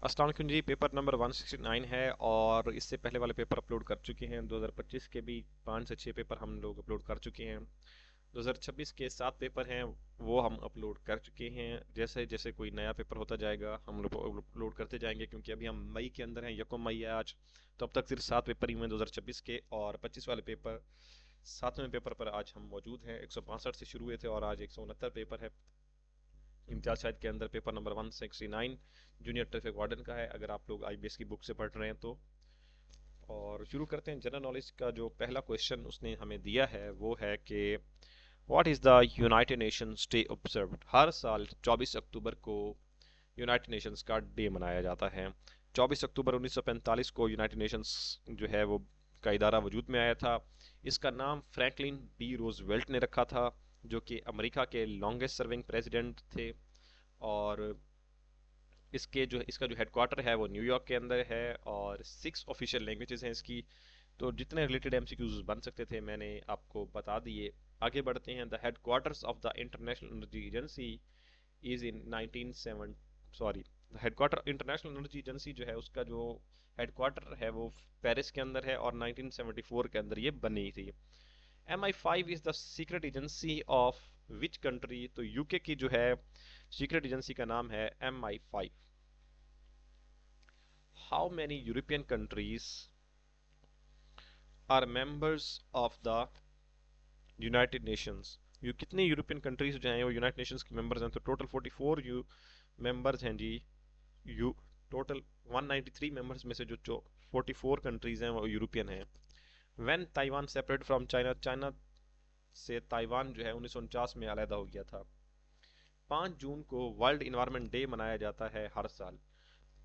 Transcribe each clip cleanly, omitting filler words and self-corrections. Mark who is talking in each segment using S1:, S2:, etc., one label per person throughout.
S1: अस्सलाम वालेकुम जी। Paper number 169 है और इससे पहले वाले पेपर अपलोड कर चुके हैं। 2025 के भी 5 से 6 पेपर हम लोग अपलोड कर चुके हैं। 2026 के 7 पेपर हैं वो हम अपलोड कर चुके हैं। जैसे जैसे कोई नया पेपर होता जाएगा हम लोग अपलोड करते जाएंगे, क्योंकि अभी हम मई के अंदर हैं, यकम मई है आज। तो अब तक सिर्फ 7 पेपर ही हुए 2026 के, और 25 वाले पेपर 7वें पेपर पर आज हम मौजूद हैं। 165 से शुरू हुए थे और आज 169 पेपर है। इम्तियाज शायद के अंदर paper number 169 junior traffic warden का है, अगर आप लोग आईबीएस की बुक से पढ़ रहे हैं तो। और शुरू करते हैं। जनरल नॉलेज का जो पहला क्वेश्चन उसने हमें दिया है वो है कि what is the United Nations day observed. हर साल 24 अक्टूबर को यूनाइटेड नेशंस का डे मनाया जाता है। 24 अक्टूबर 1945 को यूनाइटेड नेशंस जो है वो का इदारा वजूद में आया था। इसका नाम फ्रैंकलिन बी रोजवेल्ट ने रखा था, जो कि अमेरिका के लॉन्गेस्ट सर्विंग प्रेसिडेंट थे। और इसका जो हेडक्वार्टर है वो न्यूयॉर्क के अंदर है, और 6 ऑफिशियल लैंग्वेजेस हैं इसकी। तो जितने रिलेटेड एमसीक्यूज बन सकते थे मैंने आपको बता दिए। आगे बढ़ते हैं। The headquarters of the international energy agency is in 1970 sorry the headquarter international energy agency जो है उसका जो हेडक्वार्टर है वो पेरिस के अंदर है, और 1974 के अंदर ये बनी थी। MI5 is the secret agency of which country. तो यूके की जो है सीक्रेट एजेंसी का नाम है MI5। How many European countries are members of the United Nations? ये कितनी यूरोपियन कंट्रीज जो हैं वो यूनाइटेड नेशंस की मेंबर्स हैं? तो टोटल 44 मेंबर्स हैं जी। यू टोटल 193 मेंबर्स में से जो 44 कंट्रीज हैं वो यूरोपियन हैं। When Taiwan separate from China, China से ताइवान जो है 1949 में अलहदा हो गया था। 5 जून को वर्ल्ड इन्वायरमेंट डे मनाया जाता है हर साल।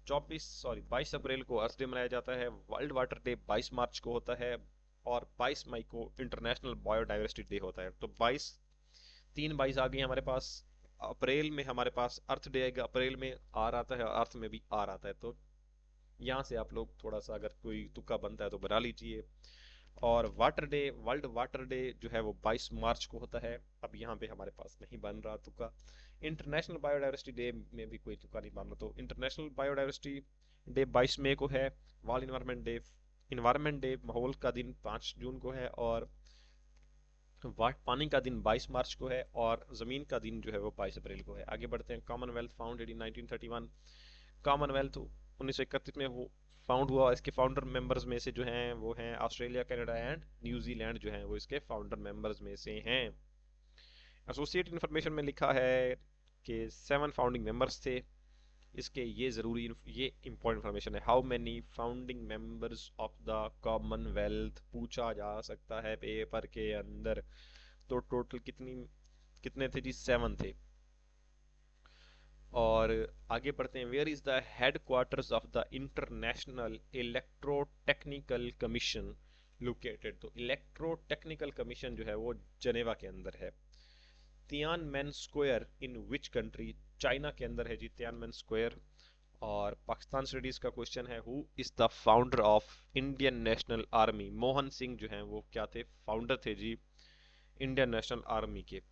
S1: 22 अप्रैल को अर्थ डे मनाया जाता है। वर्ल्ड वाटर डे 22 मार्च को होता है, और 22 मई को इंटरनेशनल बायोडाइवर्सिटी डे होता है। तो 22 आ गई हमारे पास। अप्रैल में हमारे पास अर्थ डे आएगा, अप्रैल में आर आता है और अर्थ में भी आर आता है। तो यहाँ से आप लोग थोड़ा सा अगर कोई तुक्का बनता है तो बना लीजिए। और water day, world water day जो है वो 22 मार्च को होता है। अब यहाँ पे हमारे पास नहीं बन रहा तुक्का। इंटरनेशनल बायोडाइवर्सिटी डे में भी कोई तुक्का नहीं बन रहा, तो इंटरनेशनल बायोडाइवर्सिटी डे 22 मई को है। वर्ल्ड इन्वायरमेंट डे माहौल का दिन 5 जून को है, और पानी का दिन 22 मार्च को है, और ज़मीन का दिन जो है वो 22 अप्रैल को है। आगे बढ़ते हैं। Commonwealth founded in 1931। कॉमनवेल्थ 1931 में फाउंड हुआ। इसके फाउंडर मेंबर्स में से जो हैं वो हैं ऑस्ट्रेलिया, कनाडा एंड न्यूजीलैंड जो हैं वो इसके फाउंडर मेंबर्स में से हैं। एसोसिएट इन्फॉर्मेशन में लिखा है कि 7 फाउंडिंग मेंबर्स थे इसके। ये इंपॉर्टेंट इन्फॉर्मेशन है। How many founding members of the Commonwealth पूछा जा सकता है पेपर के अंदर। तो टोटल कितने थे जी? 7 थे। और आगे बढ़ते हैं। Where is the headquarters of the international electrotechnical commission located. तो इलेक्ट्रोटेक्निकल कमीशन जो है वो जनेवा के अंदर है। Tiananmen square in which country. China के अंदर है जी तियानमेन स्क्वायर। और पाकिस्तान स्टडीज का क्वेश्चन है, who is the founder of Indian national army. Mohan Singh जो हैं वो क्या थे? फाउंडर थे जी इंडियन नेशनल आर्मी के।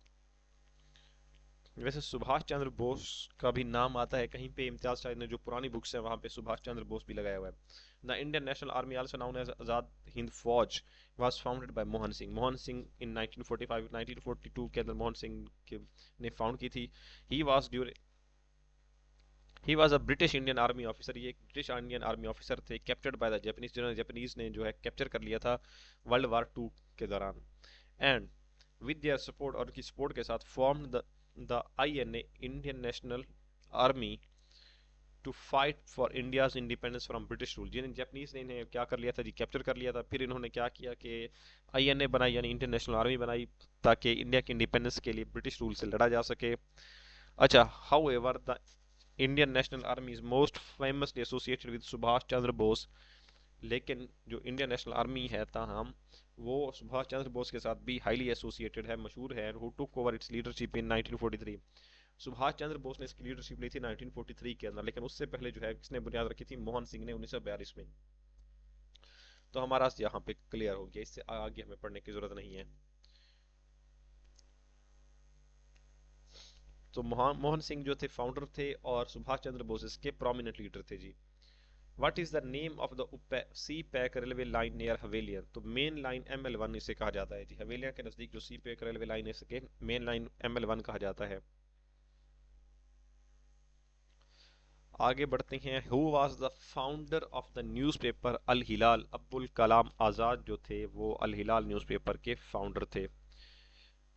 S1: वैसे सुभाष चंद्र बोस का भी नाम आता है कहीं पे। इम्तियाज शाह ने जो पुरानी बुक्स हैं वहां पे सुभाष चंद्र बोस भी लगाया हुआ है। The Indian national Army also known as Azad Hind Fauj was founded by Mohan Singh. Mohan Singh in 1945 1942 के अंदर मोहन सिंह ने फाउंड की थी। He was during he was a British Indian army officer. ये एक ब्रिटिश इंडियन आर्मी ऑफिसर थे, कैप्चर्ड बाय द जापानीज, जिन्होंने जापानीज ने जो है कैप्चर कर लिया था वर्ल्ड वार 2 के दौरान। एंड विद देयर सपोर्ट, और उनकी सपोर्ट के साथ, form the INA Indian national army to fight for India's independence from British rule. जिन्हें जापानीज ने इन्हें क्या कर लिया था जी? कैप्चर कर लिया था। फिर इन्होंने क्या किया कि INA बनाई, यानी इंडियन नेशनल आर्मी बनाई, ताकि इंडिया के इंडिपेंडेंस के लिए ब्रिटिश रूल से लड़ा जा सके। अच्छा, however the Indian national Army is most famously associated with Subhash Chandra Bose. लेकिन जो इंडियन नेशनल आर्मी है ताहम वो सुभाष चंद्र बोस के साथ भी हाईली एसोसिएटेड है, मशहूर है। Who took over its leadership in 1943। Subhash Chandra Bose ने इसकी लीडरशिप ली थी 1943 के अंदर, लेकिन उससे पहले जो है किसने बुनियाद रखी थी? मोहन सिंह ने 1942 में। तो हमारा यहाँ पे क्लियर हो गया, इससे आगे हमें पढ़ने की जरूरत नहीं है। तो मोहन सिंह जो थे फाउंडर थे और सुभाष चंद्र बोस इसके प्रोमिनेंट लीडर थे जी। What is the name of the CPEC railway line near Havelian? तो मेन लाइन ML1 इसे कहा जाता है जी। हवेलिया के नजदीक जो सी पैक रेलवे लाइन है इसके मेन लाइन ML1 कहा जाता है। आगे बढ़ते हैं। Who was the founder of the newspaper Al Hilal? Abdul Kalam Azad जो थे वो अल हिलाल न्यूज़पेपर के फाउंडर थे।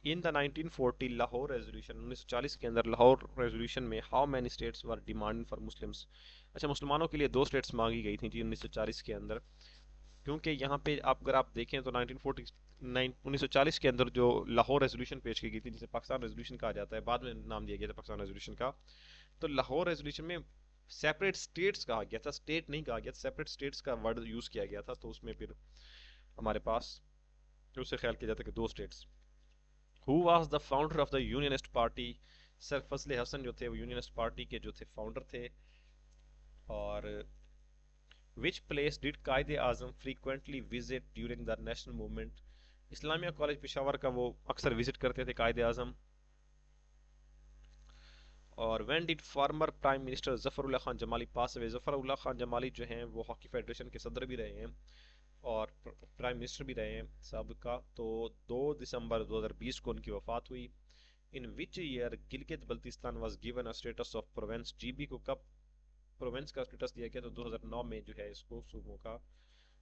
S1: इन द 1940 लाहौर रेजोल्यूशन, 1940 के अंदर लाहौर रेजोल्यूशन में how many states were demanding for Muslims? अच्छा, मुसलमानों के लिए 2 स्टेट्स मांगी गई थी जी 1940 के अंदर। क्योंकि यहाँ पे आप अगर आप देखें तो 1940 के अंदर जो लाहौर रेजोल्यूशन पेश की गई थी जिसे पाकिस्तान रेजोल्यूशन कहा जाता है, बाद में नाम दिया गया था पाकिस्तान रेजोल्यूशन का। तो लाहौर रेजोल्यूशन में सेपरेट स्टेट्स कहा गया था, स्टेट नहीं कहा गया, सेपरेट स्टेट्स का वर्ड यूज किया गया था। तो उसमें फिर हमारे पास उससे ख्याल किया जाता है कि 2 states. Who was the founder of the Unionist party? Sir Fazal Hasan जो थे वो यूनियनिस्ट पार्टी के जो थे फाउंडर थे। और विच place did Quaid-e Azam frequently visit during the national movement? Islamia college Peshawar का वो अक्सर विजिट करते थे कायदे आजम। और when did former prime minister Zafarullah Khan Jamali pass away? Zafarullah Khan Jamali जो हैं वो हॉकी फेडरेशन के सदर भी रहे हैं और प्राइम मिनिस्टर भी रहे हैं सबका। तो 2 दिसंबर 2020 को उनकी वफात हुई। In which year Gilgit Baltistan was given a status of province? GB को कब प्रोविंस का स्टेटस दिया गया? तो 2009 में जो है इसको सूबों का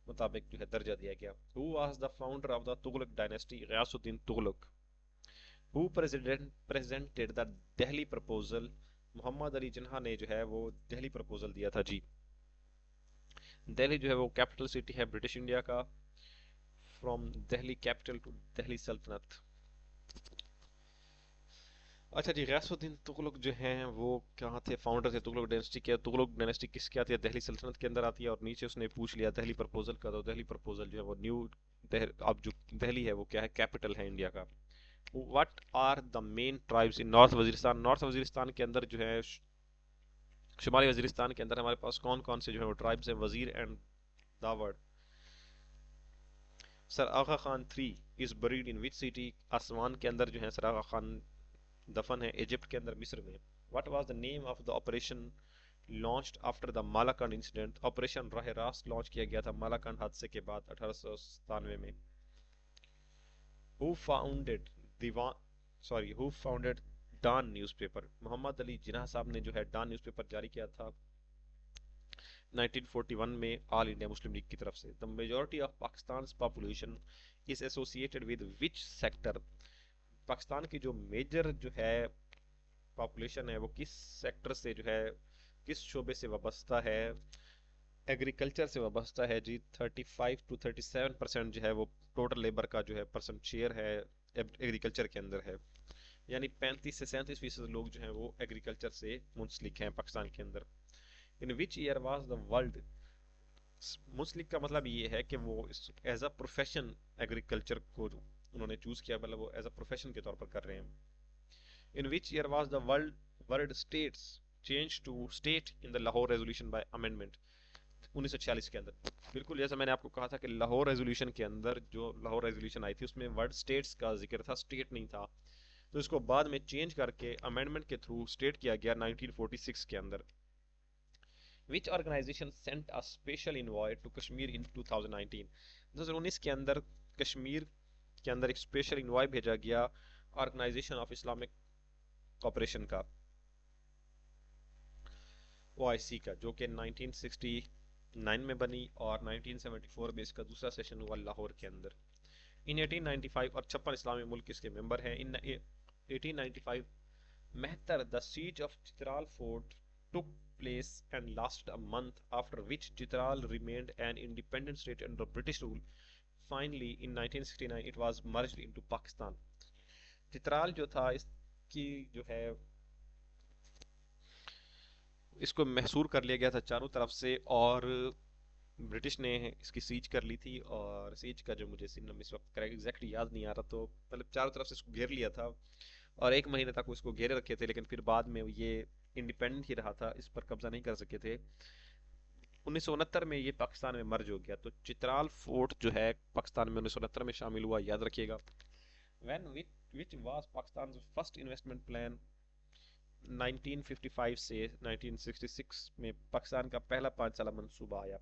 S1: मुताबिक जो है दर्जा दिया गया। Who was the founder of the Tughlaq dynasty? Ghiyasuddin Tughlaq. Who presented the Delhi proposal? Mohammad Ali Jinnah ने जो है वो दिल्ली प्रपोजल दिया था जी। दिल्ली जो है वो कैपिटल सिटी है ब्रिटिश इंडिया का। From Delhi capital to Delhi सल्तनत। अच्छा जी, गयासुद्दीन तुगलक जो हैं वो कहाँ थे? फाउंडर थे तुगलक डायनेस्टी के। तुगलक डायनेस्टी किसके आती है? दिल्ली सल्तनत के अंदर आती है। और नीचे उसने पूछ लिया दिल्ली प्रपोजल का, तो दिल्ली प्रपोजल जो है वो न्यू अब जो दिल्ली है वो क्या है? कैपिटल है इंडिया का। What are the main tribes in north Waziristan? North Waziristan के अंदर जो है शुमाली वजीरिस्तान के अंदर हमारे पास कौन कौन से जो है वो ट्राइब्स हैं? Wazir and Dawar. Sir Aga Khan 3 is buried in which city? आसमान के अंदर जो है सर आगा खान दफन है इजिप्ट के अंदर, मिस्र में। What was the name of the operation launched after the Malakand incident? Operation राह रास्त लॉन्च किया गया था मालाकंड हादसे के बाद 1897 में। हु फाउंडेड दीवान who founded Dawn newspaper? Mohammad Ali Jinnah sahab ने जो है डॉन न्यूज़पेपर जारी किया था 1941 में ऑल इंडिया मुस्लिम लीग की तरफ से। The majority of Pakistan population is associated with which sector? Pakistan की जो मेजर जो है पॉपुलेशन है वो किस सेक्टर से जो है किस शोबे से वाबस्ता है? एग्रीकल्चर से वाबस्ता है जी। 35 to 37% जो है वो टोटल लेबर का जो है परसेंट शेयर है एग्रीकल्चर के अंदर है। यानी 35 से 37% लोग जो हैं वो एग्रीकल्चर से मुंसलिक हैं पाकिस्तान के अंदर। In which year was the world मुंसलिक का मतलब ये है कि वो एज अ प्रोफेशन एग्रीकल्चर को उन्होंने चूज किया, मतलब वो एज अ प्रोफेशन के तौर पर कर रहे हैं। In which year was the world states change to state in the Lahore resolution by amendment? 1946 के अंदर। बिल्कुल जैसा मैंने आपको कहा था कि लाहौर रेजोल्यूशन के अंदर जो लाहौर रेजोल्यूशन आई थी उसमें वर्ड स्टेट्स का जिक्र था, स्टेट नहीं था। तो इसको बाद में चेंज करके अमेंडमेंट के थ्रू स्टेट किया गया 1946 के अंदर। Which organization sent a special envoy to Kashmir in 2019? 2019 के अंदर कश्मीर के अंदर एक स्पेशल इनवॉय भेजा गया ऑर्गेनाइजेशन ऑफ इस्लामिक कॉपरेशन का, OIC का, जो कि 1969 में बनी और 1974 में इसका दूसरा सेशन हुआ लाहौर के अंदर। इन 1895 और 56 इस्लामी मुल्क इसके मेंबर हैं। In 1895 Mehtar the siege of Chitral fort took place and lasted a month, after which Chitral remained an independent state under British rule. Finally, in 1969, it was merged into Pakistan. Chitral जो था इसकी जो है इसको महसूर कर लिया गया था चारों तरफ से और ब्रिटिश ने इसकी सीज कर ली थी। और सीज का जो मुझे सिन्नम इस वक्त एग्जैक्टली याद नहीं आ रहा, तो मतलब चारों तरफ से इसको घेर लिया था और 1 महीने तक इसको घेरे रखे थे, लेकिन फिर बाद में ये इंडिपेंडेंट ही रहा था, इस पर कब्जा नहीं कर सके थे। 1969 में ये पाकिस्तान में मर्ज हो गया। तो चित्राल फोर्ट जो है पाकिस्तान में 1969 में शामिल हुआ, याद रखिएगा। When which was Pakistan first investment plan? 1955 से 1966 में पाकिस्तान का पहला 5 साला मंसूबा आया।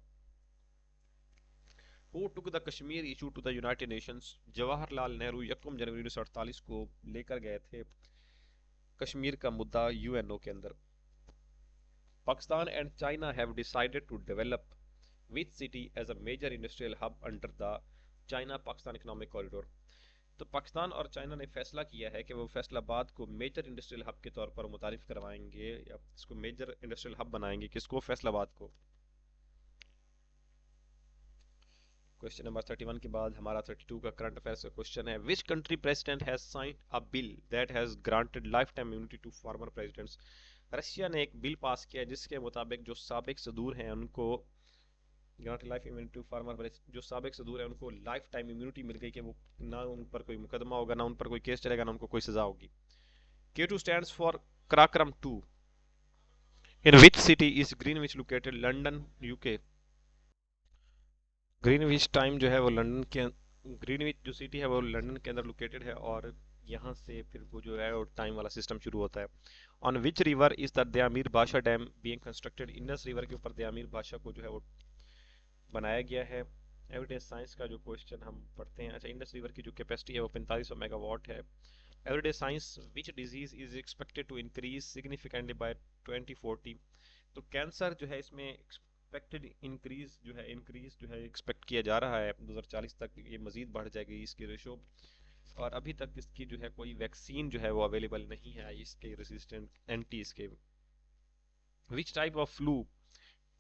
S1: Who took the Kashmir issue to the United Nations? Jawaharlal Nehru 1 जनवरी 1948 को लेकर गए थे कश्मीर का मुद्दा यूएनओ के अंदर। Pakistan and China have decided to develop which city as a major industrial hub under the China-Pakistan Economic Corridor? तो पाकिस्तान और चाइना ने फैसला किया है कि वो फैसलाबाद को मेजर इंडस्ट्रियल हब के तौर पर मुतारिफ करवाएंगे या इसको मेजर इंडस्ट्रियल हब बनाएंगे। किसको? फैसलाबाद को। क्वेश्चन नंबर 31 के बाद हमारा 32 का करंट अफेयर्स का क्वेश्चन है, which country president has signed a bill that has granted lifetime immunity to former presidents? Russia ने एक बिल पास किया जिसके मुताबिक जो साबिक सदूर हैं उनको granted life immunity to former, जो साबिक सदूर हैं उनको लाइफ टाइम इम्यूनिटी मिल गई कि वो ना उन पर कोई मुकदमा होगा, ना उन पर कोई केस चलेगा, ना उनको कोई सजा होगी। K2 stands for Karakram 2. In which city is Greenwich located? London, UK। Greenwich time जो है वो लंदन के, ग्रीनविच जो सिटी है वो लंदन के अंदर लोकेटेड है और यहाँ से फिर वो जो है वो टाइम वाला सिस्टम शुरू होता है। On which river is the Diamer बादशाह dam being constructed? Indus river के ऊपर दयामीर बादशाह को जो है वो बनाया गया है। एवरीडे साइंस का जो क्वेश्चन हम पढ़ते हैं, अच्छा, इंडस रिवर की जो कैपेसिटी है वो 4500 मेगावाट है। Everyday science, which disease is expected to increase significantly by 2040? तो कैंसर जो है इसमें एक्सपेक्टेड इंक्रीज जो है एक्सपेक्ट किया जा रहा है 2040 तक ये मजीद बढ़ जाएगी इसकी रेशो, और अभी तक इसकी जो है कोई वैक्सीन जो है वो अवेलेबल नहीं है इसके रेसिस्टेंट एंटी इसके। Which type of flu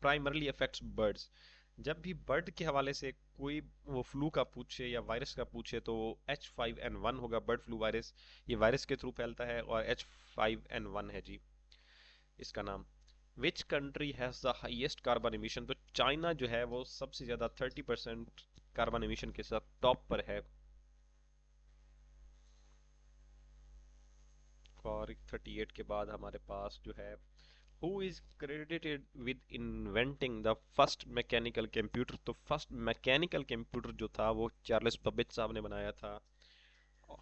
S1: primarily affects birds? जब भी बर्ड के हवाले से कोई वो फ्लू का पूछे या वायरस का पूछे तो H5N1 होगा बर्ड फ्लू वायरस, ये वायरस के थ्रू फैलता है और H5N1 है जी इसका नाम। Which country has the highest carbon emission? तो चाइना जो है वो सबसे ज्यादा 30% कार्बन एमिशन के साथ टॉप पर है। और 38 के बाद हमारे पास जो है, Who is credited with inventing the first mechanical computer? तो फर्स्ट मैकेनिकल कंप्यूटर जो था वो चार्ल्स बबेज साहब ने बनाया था।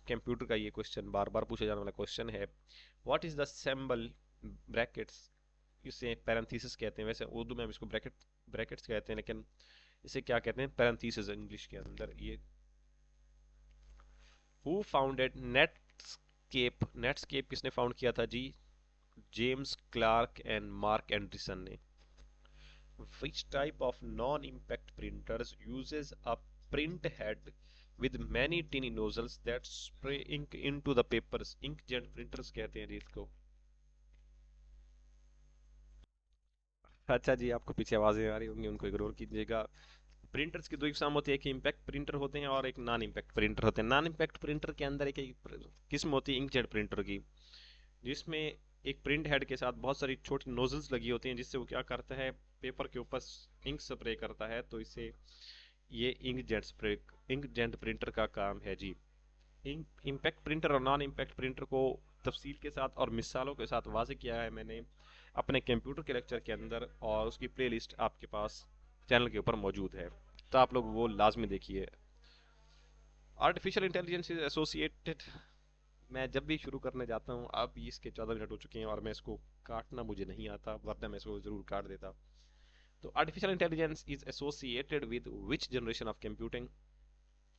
S1: कंप्यूटर का ये क्वेश्चन बार बार पूछा जाने वाला क्वेश्चन है। What is the symbol brackets? इसे पैरेंथेसिस कहते हैं, वैसे उर्दू में हम इसको ब्रैकेट्स कहते हैं, लेकिन इसे क्या कहते हैं? पैरेंथेसिस इंग्लिश के अंदर। ये हु फाउंडेड नेटस्केप? नेटस्केप किसने फाउंड किया था जी? James Clark and Mark Anderson ने। Which type of non-impact printers uses a print head with many tiny nozzles that spray ink into the papers? Inkjet printers कहते हैं जी इसको। अच्छा जी, आपको पीछे आवाजें आ रही होंगी, उनको इग्नोर कीजिएगा। प्रिंटर्स की दो एग्जाम होती है, एक इम्पैक्ट प्रिंटर होते हैं और एक नॉन इम्पैक्ट प्रिंटर होते हैं। नॉन इम्पैक्ट प्रिंटर के अंदर एक किस्म होती है इंकजेट प्रिंटर की, जिसमें एक प्रिंट हेड के साथ बहुत सारी छोटी नोजल्स लगी होती हैं, जिससे वो क्या करता है, पेपर के ऊपर इंक स्प्रे करता है। तो इसे ये इंकजेट प्रिंटर का काम है जी। इम्पैक्ट प्रिंटर और नॉन इम्पैक्ट प्रिंटर को तफसील के साथ और मिसालों के साथ वाज़ेह किया है मैंने अपने कंप्यूटर के लेक्चर के अंदर, और उसकी प्लेलिस्ट आपके पास चैनल के ऊपर मौजूद है, तो आप लोग वो लाजमी देखिए। आर्टिफिशियल इंटेलिजेंस इज एसोसिएटेड, मैं जब भी शुरू करने जाता हूँ, अब इसके 14 मिनट हो चुके हैं और मैं इसको काटना मुझे नहीं आता, वरना मैं इसको ज़रूर काट देता। तो artificial intelligence is associated with which generation of computing?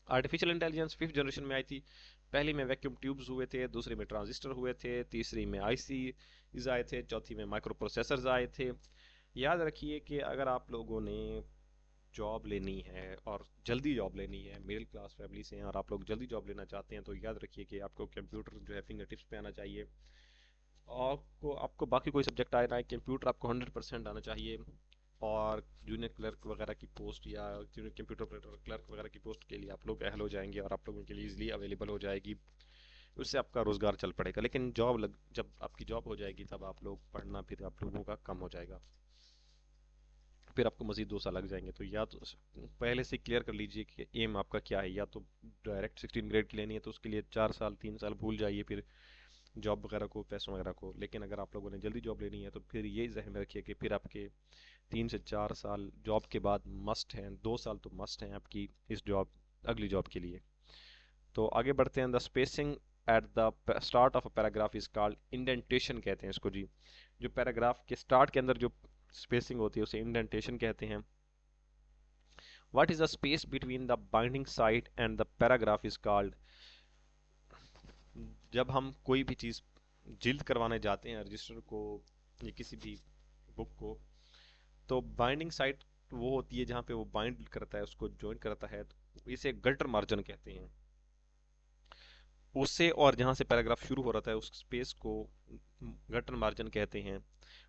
S1: Artificial intelligence 5th generation में आई थी। पहली में वैक्यूम ट्यूब्स हुए थे, दूसरी में ट्रांजिस्टर हुए थे, तीसरी में आईसी आए थे, चौथी में माइक्रो प्रोसेसर्स आए थे। याद रखिए कि अगर आप लोगों ने जॉब लेनी है और जल्दी जॉब लेनी है, मिडिल क्लास फैमिली से हैं और आप लोग जल्दी जॉब लेना चाहते हैं, तो याद रखिए कि आपको कंप्यूटर जो है फिंगर टिप्स पे आना चाहिए। आपको आपको बाकी कोई सब्जेक्ट आए ना, कंप्यूटर आपको 100% आना चाहिए। और जूनियर क्लर्क वगैरह की पोस्ट या जूनियर कंप्यूटर ऑपरेटर क्लर्क वगैरह की पोस्ट के लिए आप लोग अहल हो जाएंगे और आप लोगों के लिए इजीली अवेलेबल हो जाएगी, उससे आपका रोज़गार चल पड़ेगा। लेकिन जब आपकी जॉब हो जाएगी तब आप लोग पढ़ना फिर आप लोगों का कम हो जाएगा, फिर आपको मज़ीद 2 साल लग जाएंगे। तो या तो पहले से क्लियर कर लीजिए कि एम आपका क्या है, या तो डायरेक्ट 16 ग्रेड की लेनी है तो उसके लिए 4 साल 3 साल भूल जाइए फिर जॉब वगैरह को, पैसों वगैरह को। लेकिन अगर आप लोगों ने जल्दी जॉब लेनी है तो फिर ये जहन में रखिए कि फिर आपके 3 से 4 साल जॉब के बाद मस्ट हैं, 2 साल तो मस्ट हैं आपकी इस जॉब, अगली जॉब के लिए। तो आगे बढ़ते हैं। The spacing at the start of a paragraph is called indentation कहते हैं इसको जी। जो पैराग्राफ के स्टार्ट के अंदर जो स्पेसिंग होती है उसे इंडेंटेशन कहते हैं। What is the space between the binding site and the paragraph is called. जब हम कोई भी चीज़ जिल्द करवाने जाते हैं रजिस्टर को या किसी भी बुक को, तो बाइंडिंग साइट वो होती है जहाँ पे वो बाइंड करता है, उसको ज्वाइन करता है, तो इसे गटर मार्जिन कहते हैं। उससे और जहाँ से पैराग्राफ शुरू हो रहा है उस स्पेस को गटर मार्जिन कहते हैं।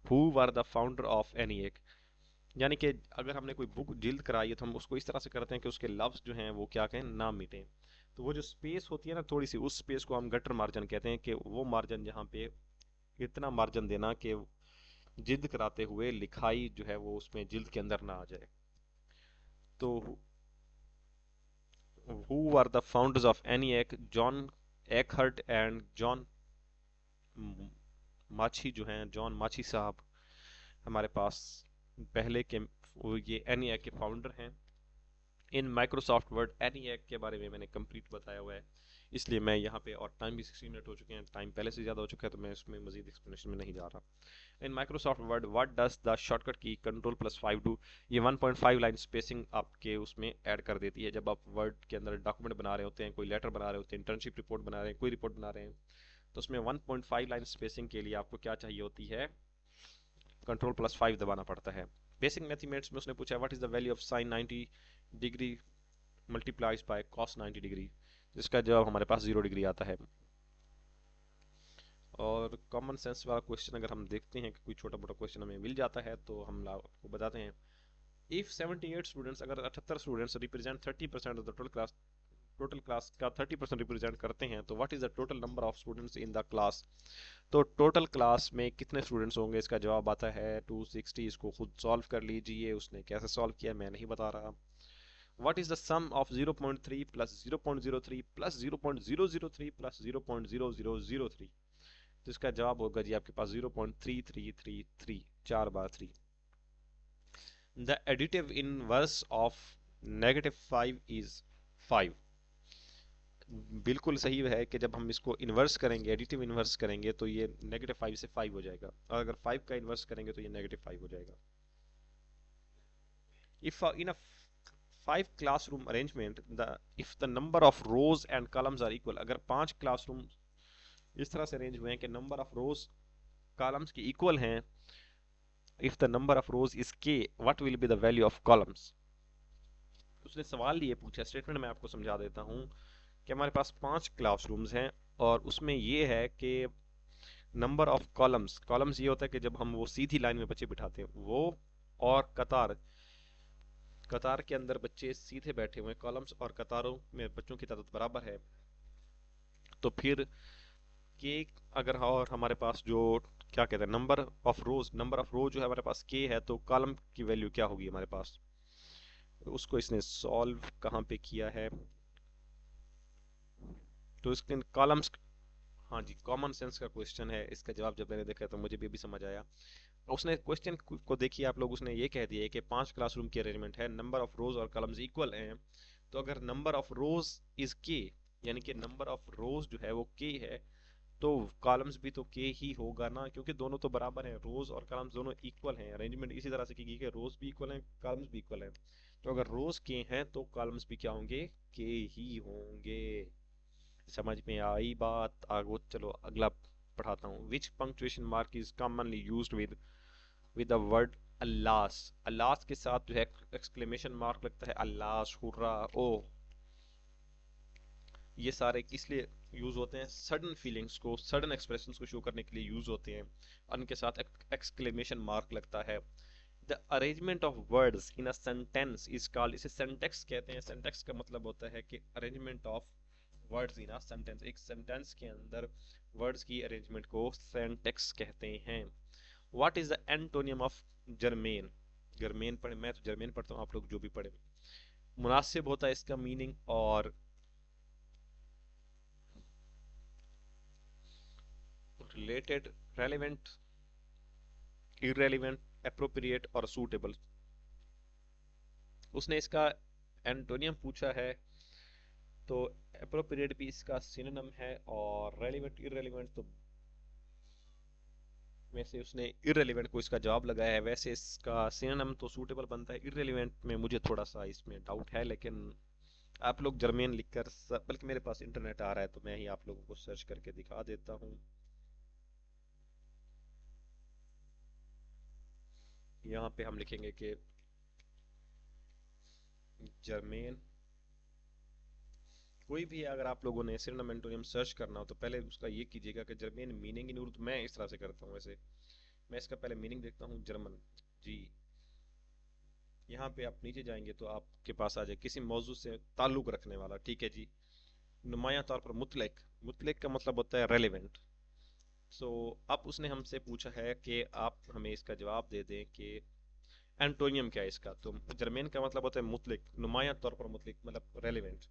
S1: Who were the founder of any एक, यानी कि अगर हमने कोई बुक जिल्द कराई है तो हम उसको इस तरह से करते हैं कि उसके लफ्ज जो हैं वो क्या कहें, ना मिटें। तो वो जो स्पेस होती है ना थोड़ी सी, उस स्पेस को हम गटर मार्जिन कहते हैं, कि वो मार्जिन जहाँ पे इतना मार्जिन देना कि जिल्द कराते हुए लिखाई जो है वो उसमें जिल्द के अंदर ना आ जाए। तो who are the founders of ENIAC, John Eckert and John Mauchly जो हैं, जॉन माची साहब हमारे पास पहले के ये ENIAC के फाउंडर हैं। इन माइक्रोसॉफ्ट वर्ड ENIAC के बारे में मैंने कंप्लीट बताया हुआ है, इसलिए मैं यहाँ पे, और टाइम भी 16 मिनट हो चुके हैं, टाइम पहले से ज़्यादा हो चुका है, तो मैं इसमें मजीद एक्सप्लेनेशन में नहीं जा रहा। In Microsoft word what does the shortcut की Ctrl+5 डू। ये 1.5 लाइन स्पेसिंग आपके उसमें ऐड कर देती है जब आप वर्ड के अंदर डॉक्यूमेंट बना रहे होते हैं, कोई लेटर बना रहे होते हैं, इंटर्नशिप रिपोर्ट बना रहे हैं, कोई रिपोर्ट बना रहे हैं, तो उसमें 1.5 लाइन स्पेसिंग के लिए आपको क्या चाहिए होती है, Ctrl+5 दबाना पड़ता है। बेसिक मैथमेटिक्स में उसने पूछा what is the value of sine 90 degree multiplies by cos 90 degree, जिसका जवाब हमारे पास 0 डिग्री आता है। और कॉमन सेंस वाला क्वेश्चन अगर हम देखते हैं कि कोई छोटा मोटा क्वेश्चन हमें मिल जाता है तो हम आपको बताते हैं। इफ 78 स्टूडेंट्स, अगर 78 students represent 30% of the total class का 30% रिप्रेजेंट करते हैं, तो what is the total number of students in the class. तो टोटल क्लास में कितने स्टूडेंट्स होंगे, इसका जवाब आता है 260। इसको खुद सॉल्व कर लीजिए, उसने कैसे सॉल्व किया मैं नहीं बता रहा। What is the sum of 0.3 plus 0.03 plus 0.003 plus 0.0003, जिसका जवाब होगा जी आपके पास 0.3333, 4 बार 3। The additive inverse of -5 is 5। बिल्कुल सही है कि जब हम इसको इन्वर्स करेंगे, एडिटिव इन्वर्स करेंगे, तो ये -5 से 5 हो जाएगा, और अगर 5 का इन्वर्स करेंगे तो ये -5 हो जाएगा। If in a 5 classroom arrangement, if the number of rows and columns are equal, अगर 5 क्लासरूम इस तरह से अरेंज हुए हैं कि नंबर ऑफ रोज कॉलम्स के इक्वल हैं, if the number of rose is k, what will be the value of columns. उसने सवाल ये पूछा, स्टेटमेंट मैं आपको समझा देता हूँ, कि हमारे पास 5 क्लासरूम्स हैं और उसमें ये है कि नंबर ऑफ कॉलम्स, कॉलम्स ये होता है कि जब हम वो सीधी लाइन में बच्चे बिठाते हैं वो, और कतार, कतार के अंदर बच्चे सीधे बैठे हुए हैं, कॉलम्स और कतारों में बच्चों की तादाद बराबर है, तो फिर के, अगर और हमारे पास जो क्या कहते हैं number of rows, number of row जो है हमारे पास के है, तो कॉलम की वैल्यू क्या होगी हमारे पास। तो उसको इसने सॉल्व कहाँ पे किया है, तो इसके कॉलम्स, हाँ जी, कॉमन सेंस का क्वेश्चन है, इसका जवाब जब मैंने देखा तो मुझे भी अभी समझ आया। उसने क्वेश्चन को देखिए आप लोग, उसने ये कह दिया है कि 5 क्लासरूम की अरेंजमेंट है, नंबर ऑफ रोज और कॉलम्स इक्वल हैं, तो अगर नंबर ऑफ रोज इज के, यानी कि नंबर ऑफ रोज जो है वो के है, तो कॉलम्स भी तो के ही होगा ना, क्योंकि दोनों तो बराबर हैं, रोज और कॉलम्स दोनों इक्वल हैं। अरेंजमेंट इसी तरह से की गई कि रोज भी इक्वल हैं, कॉलम्स भी इक्वल हैं, तो अगर रोज के हैं तो कॉलम्स भी क्या होंगे, के ही होंगे। समझ में आई बात। आगे चलो अगला पढ़ाता हूँ। Which punctuation mark is commonly used with the word alas. Alas के साथ जो है एक्सक्लेमेशन मार्क लगता है, अल्लास, हुर्रा, ओ, ये सारे इसलिए यूज होते हैं, सडन फीलिंग्स को, सडन एक्सप्रेशंस को शो करने के लिए यूज होते हैं, और उनके साथ एक्सक्लेमेशन मार्क लगता है। The arrangement of words in a sentence is called, इसे सेंटेक्स कहते हैं। सेंटेक्स का मतलब होता है कि arrangement of words in a sentence, एक सेंटेंस के अंदर वर्ड्स की अरेंजमेंट को सेंटेक्स कहते हैं। What is the antonym of germane. Germane पढ़े, मैं तो जर्मेन पढ़ता हूँ, आप लोग जो भी पढ़े। मुनासिब होता है इसका मीनिंग, और रिलेटेड, रेलेवेंट, इररेलेवेंट, एप्रोप्रिएट और सूटेबल। उसने इसका एंटोनियम पूछा है, तो अप्रोप्रिएट भी इसका सिनोनिम है, और रेलिवेंट इररेलेवेंट तो वैसे उसने इररेलेवेंट को इसका जवाब लगाया है, वैसे इसका सिनोनिम तो सूटेबल बनता है। इररेलेवेंट में मुझे थोड़ा सा इसमें डाउट है, लेकिन आप लोग जर्मेन लिखकर बल्कि मेरे पास इंटरनेट आ रहा है तो मैं ही आप लोगों को सर्च करके दिखा देता हूँ। यहाँ पे हम लिखेंगे कि जर्मेन, कोई भी अगर आप लोगों ने सिनोनिम एंटोनिम सर्च करना हो तो पहले उसका ये कीजिएगा कि जर्मेन मीनिंग इन उर्दू। मैं इस तरह से करता हूँ वैसे, मैं इसका पहले मीनिंग देखता हूँ जर्मन जी। यहाँ पे आप नीचे जाएंगे तो आपके पास आ जाए किसी मौजू से ताल्लुक रखने वाला, ठीक है जी। नुमाया तौर पर मुतलक, मुतलक का मतलब होता है रेलिवेंट। सो अब उसने हमसे पूछा है कि आप हमें इसका जवाब दे दें कि एंटोनियम क्या है इसका। तो जर्मेन का मतलब होता है मुतलक, नुमाया तौर पर मुतलक मतलब रेलिवेंट।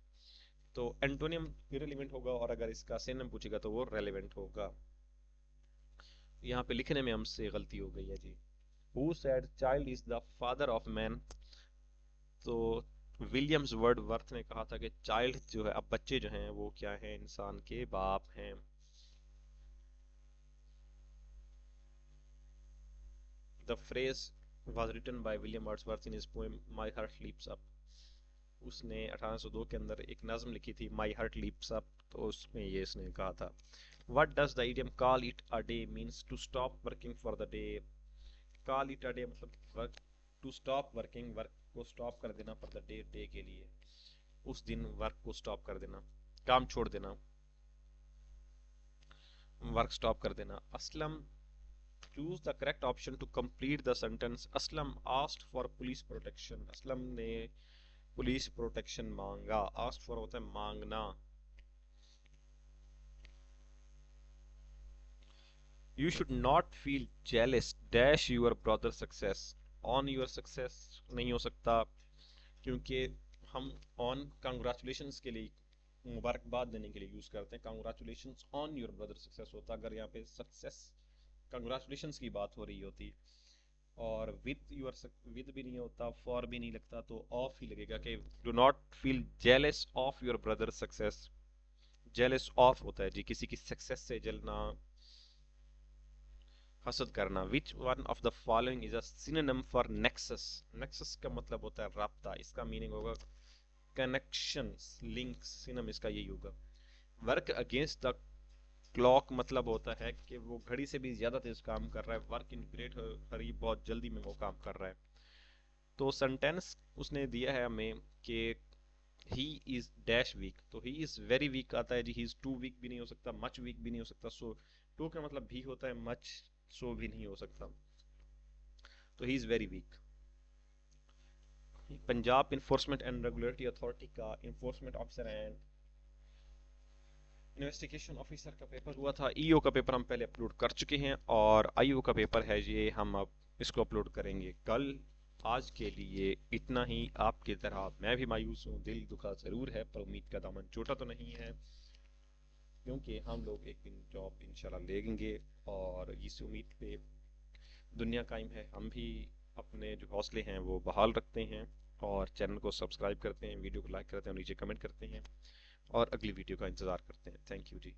S1: तो एंटोनियम इररिलेवेंट होगा, और अगर इसका सिनोनिम पूछेगा तो वो रेलिवेंट होगा। यहाँ पे लिखने में हमसे गलती हो गई है जी। Who said child is the father of man. तो विलियम्स वर्ड वर्थ ने कहा था कि चाइल्ड जो है, अब बच्चे जो हैं वो क्या हैं, इंसान के बाप हैं। The phrase was written by William Wordsworth in his poem My Heart Leaps Up। उसने 1802 के अंदर एक नज्म लिखी थी My Heart Leaps Up, तो उसमें ये इसने कहा था। What does the idiom call it a day means to stop working for the day। call it a day मतलब work, to stop working, work को स्टॉप कर देना, for the day, डे के लिए, उस दिन वर्क को स्टॉप कर देना, काम छोड़ देना, वर्क स्टॉप कर देना। Aslam, choose the correct option to complete the sentence। Aslam asked for police protection। Aslam ने पुलिस प्रोटेक्शन मांगा। asked for होता है मांगना। You should not feel jealous dash your brother success। on your success नहीं हो सकता, क्योंकि हम on congratulations के लिए, मुबारकबाद देने के लिए यूज करते हैं। congratulations on your brother success होता अगर यहाँ पे सक्सेस कंग्रेचुलेशंस की बात हो रही होती। और विद यूर, विद भी नहीं होता, फॉर भी नहीं लगता, तो ऑफ ही लगेगा कि do not feel jealous of your brother success. Jealous of होता है जी किसी की सक्सेस से जलना, हसद करना। Which one of the following is a synonym for nexus. Nexus का मतलब होता है राब्ता, इसका मीनिंग होगा कनेक्शन, लिंक। सिनोनिम इसका यही होगा। वर्क अगेंस्ट द क्लॉक मतलब होता है कि वो घड़ी से भी ज्यादा तेज काम कर रहा है। वर्क इन ग्रेट हरी, बहुत जल्दी में वो काम कर रहा है। तो सेंटेंस उसने दिया है हमें कि ही इज डैश वीक, तो ही इज वेरी वीक आता है जी। ही इज टू वीक भी नहीं हो सकता, मच वीक भी नहीं हो सकता। सो टू का मतलब भी होता है, मच सो भी नहीं हो सकता, तो he is very weak. Punjab enforcement and regulatory authority का enforcement officer and investigation officer का पेपर हुआ था। ईओ का पेपर हम पहले अपलोड कर चुके हैं, और आईओ का पेपर है ये हम अब इसको अपलोड करेंगे कल। आज के लिए इतना ही। आपकी तरह मैं भी मायूस हूँ, दिल दुखा ज़रूर है, पर उम्मीद का दामन छोटा तो नहीं है, क्योंकि हम लोग एक दिन जॉब इंशाल्लाह लेंगे, और इस उम्मीद पे दुनिया कायम है। हम भी अपने जो हौसले हैं वो बहाल रखते हैं, और चैनल को सब्सक्राइब करते हैं, वीडियो को लाइक करते हैं और नीचे कमेंट करते हैं, और अगली वीडियो का इंतज़ार करते हैं। Thank you ji.